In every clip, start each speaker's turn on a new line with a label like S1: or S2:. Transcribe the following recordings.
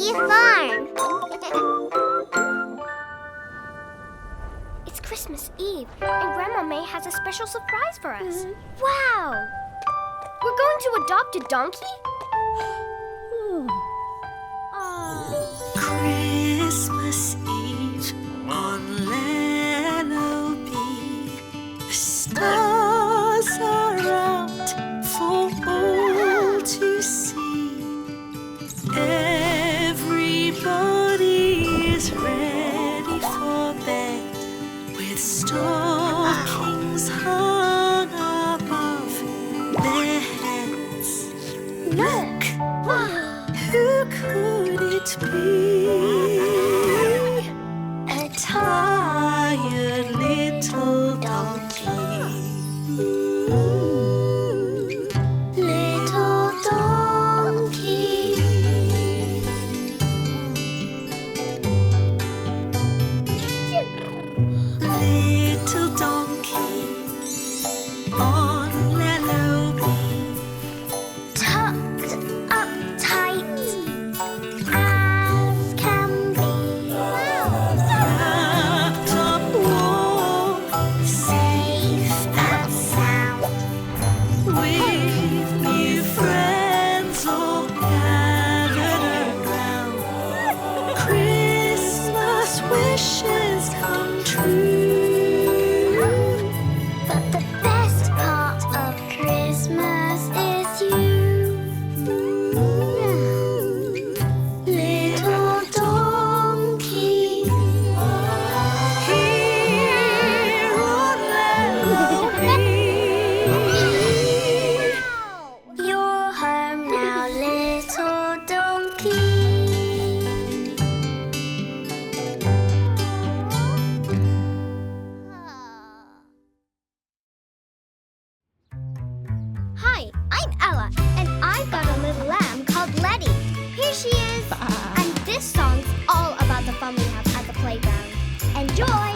S1: City Farm.
S2: It's Christmas Eve, and Grandma May has a special surprise for us. Wow! We're going to adopt a donkey?
S3: Christmas Eve on Lellobee. The stars are out for all to see. Everybody is ready for bed with stockings hung above their heads. Look! Who could it be? A tired little donkey. Little donkey. Little donkey on Lellobee.
S2: Tucked up tight as can be.
S3: Wrapped up warm,
S2: Safe and sound.
S3: with new friends all gathered around. Christmas wishes come true.
S2: But the best part of Christmas is you.
S3: Little donkey, here on Lellobee.
S2: You're home now, little donkey. Hi, I'm Ella, and I've got a little lamb called Letty. Here she is. And this song's all about the fun we have at the playground. Enjoy!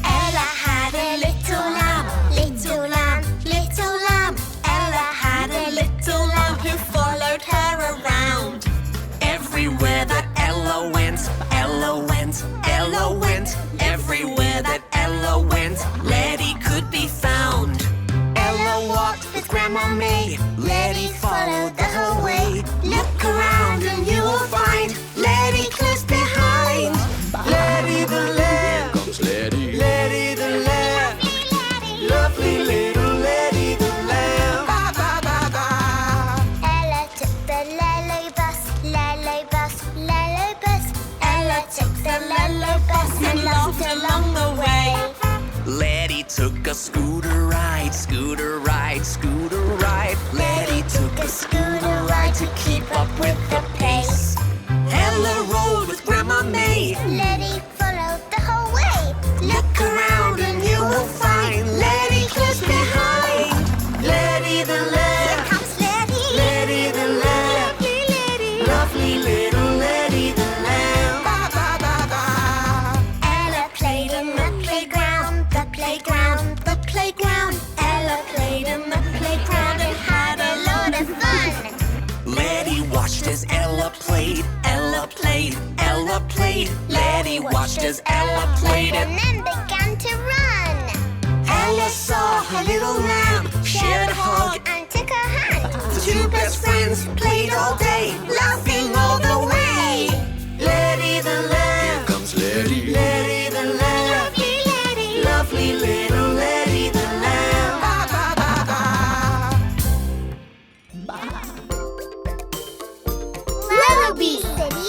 S3: Ella had a little lamb, little lamb, little lamb. Ella had a little lamb who followed her around. Everywhere that Ella went, Ella went, Ella went. Everywhere that Ella went, Letty could be found. Ella walked with Grandma May, Letty followed the whole way. Look around and you will find Letty close behind. Letty the lamb.
S4: Here comes Letty.
S3: Letty the lamb, lovely little Letty the lamb. Ba, ba, ba, ba.
S2: Ella took the Lello bus, Lello bus, Lello bus. Ella took the Lello bus and laughed along the way.
S3: Letty took a scooter ride, scooter ride, scooter ride. Letty took a scooter ride to keep up with the pace. Ella rode with Grandma May.
S2: Letty followed the whole way.
S3: Look around and you will find Letty close behind. Letty the lamb,
S2: Comes Letty,
S3: Letty the lamb,
S2: lovely Letty.
S3: lovely little Letty the lamb. Ba, ba, ba, ba.
S2: Ella played in the playground, the playground, the playground. Ella played in the playground and had a lot of fun.
S3: Letty watched as Ella played, Ella played, Ella played. Letty watched as Ella played
S2: And then began to run.
S3: Ella saw her little lamb, shared a hug.
S2: And took her hand.
S3: The two best friends played all day, laughing all the way. Letty the lamb,
S4: Here comes Letty.
S3: Letty the lamb,
S2: Lovely Letty.
S3: lovely little Letty the lamb. Ba, ba, ba, ba.
S1: Lellobee City